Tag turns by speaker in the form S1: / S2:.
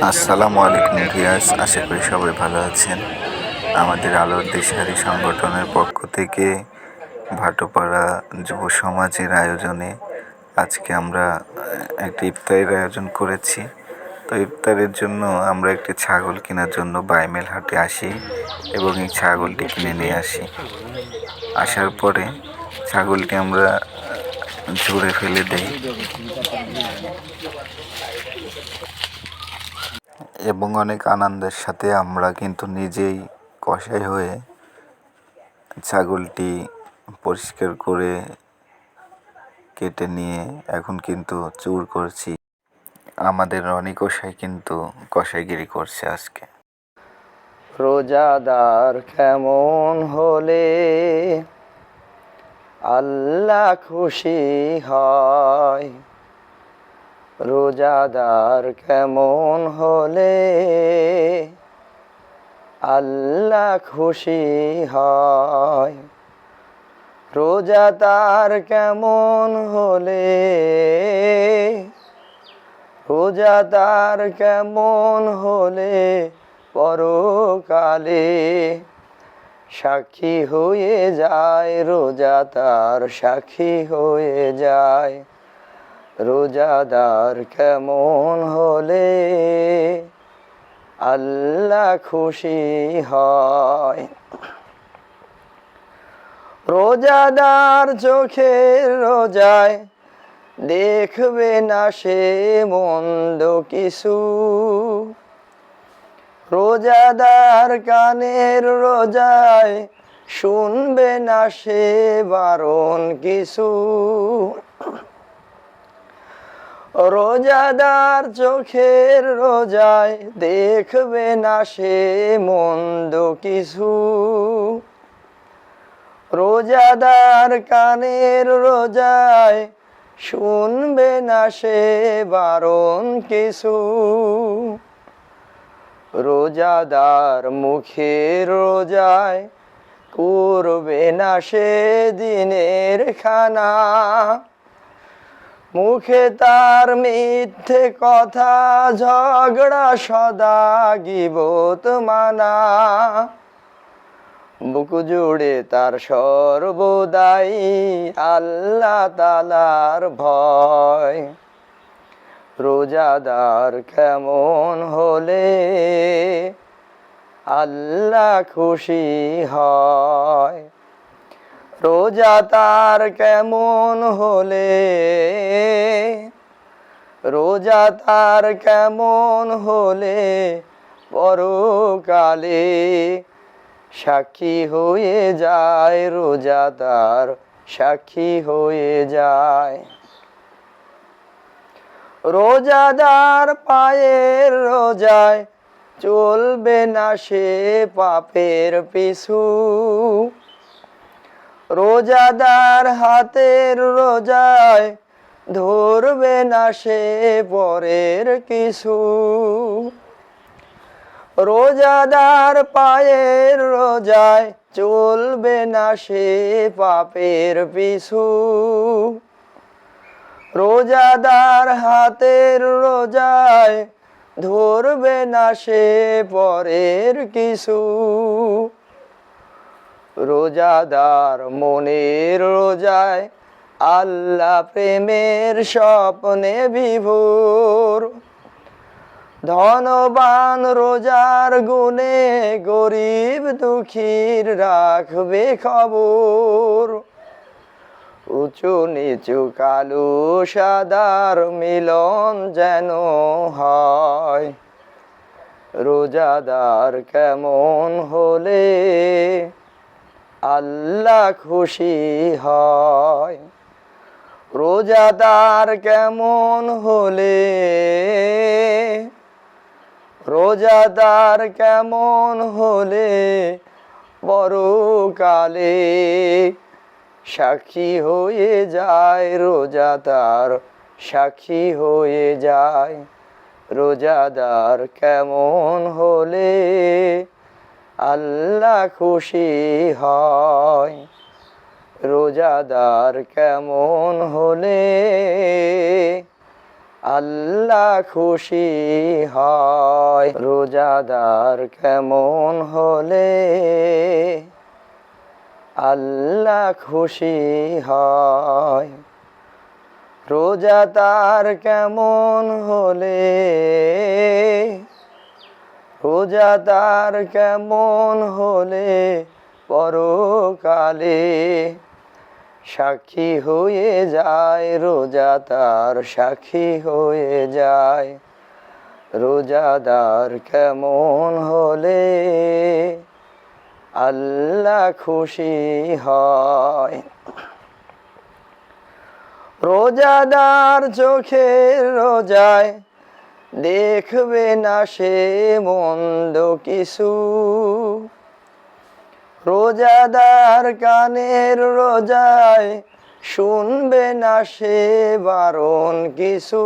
S1: আসসালামু আলাইকুম ভিউয়ার্স, আশা করি সবাই ভালো আছেন। আমাদের আলোর দিশারি সংগঠনের পক্ষ থেকে ভাটোপাড়া যুব সমাজের আয়োজনে আজকে আমরা একটি ইফতারের আয়োজন করেছি। তো ইফতারের জন্য আমরা একটি ছাগল কেনার জন্য বাইমেল হাটে আসি এবং এই ছাগলটি কিনে নিয়ে আসি। আসার পরে ছাগলটি আমরা ঝুড়ে ফেলে দেই এবং অনেক আনন্দের সাথে আমরা কিন্তু নিজেই কসাই হয়ে ছাগলটি পরিষ্কার করে কেটে নিয়ে এখন কিন্তু চুর করছি। আমাদের রনি কসাই কিন্তু কসাইগিরি করছে আজকে।
S2: রোজাদার কেমন হলে আল্লাহ খুশি হয়, রোজাদার কেমন হলে আল্লাহ খুশি হয়, রোজাদার কেমন হলে, রোজাদার কেমন হলে পরকালে সাক্ষী হয়ে যায়, রোজাদার সাক্ষী হয়ে যায়, রোজাদার কেমন হলে আল্লাহ খুশি হয়। রোজাদার চোখের রোজায় দেখবে না সে মন্দ কিছু, রোজাদার কানের রোজায় শুনবে না সে বারণ কিছু, রোজাদার চোখের রোজায় দেখবে না সে মন্দ কিছু, রোজাদার কানের রোজায় শুনবে না সে বারণ কিছু, রোজাদার মুখের রোজায় করবে না সে দিনের খানা, মুখে তার মিথ্যে কথা ঝগড়া সদা গীবত মানা, বুক জুড়ে তার সর্বদাই আল্লাহ তাআলার ভয়, রোজাদার কেমন হলে আল্লাহ খুশি হয়, রোজাদার কেমন হলে, রোজাদার কেমন হলে পরকালে সাক্ষী হয়ে যায়, রোজাদার সাক্ষী হয়ে যায়, রোজাদার পায়ের রোজায় চলবে না সে পাপের পিছু, রোজাদার হাতের রোজায় ধরবে না সে পরের কিছু, রোজাদার পায়ের রোজায় চলবে না সে পাপের পিছু, রোজাদার হাতের রোজায় ধরবে না সে পরের কিছু, রোজাদার মনের রোজায় আল্লাহ প্রেমের স্বপ্নে বিভোর, ধনবান রোজার গুণে গরিব দুঃখীর রাখবে খবর, উঁচু নিচু কালো সাদার মিলন যেন হয়, রোজাদার কেমন হলে আল্লাহ খুশি হয়, রোজাদার কেমন হলে, রোজাদার কেমন হলে পরকালে সাক্ষী হয়ে যায়, রোজাদার সাক্ষী হয়ে যায়, রোজাদার কেমন হলে আল্লাহ খুশি হয়, রোজাদার কেমন হলে আল্লাহ খুশি হয়। রোজাদার কেমন হলে আল্লাহ খুশি হয়। রোজাদার কেমন হলে রোজাদার কেমন হলে পরকালে সাক্ষী হয়ে যায়। রোজাদার সাক্ষী হয়ে যায়। রোজাদার কেমন হলে আল্লাহ খুশি হয়। রোজাদার চোখের রোজায় দেখবে না সে মন্দ কিছু। রোজাদার কানের রোজায় শুনবে না সে বারণ কিছু।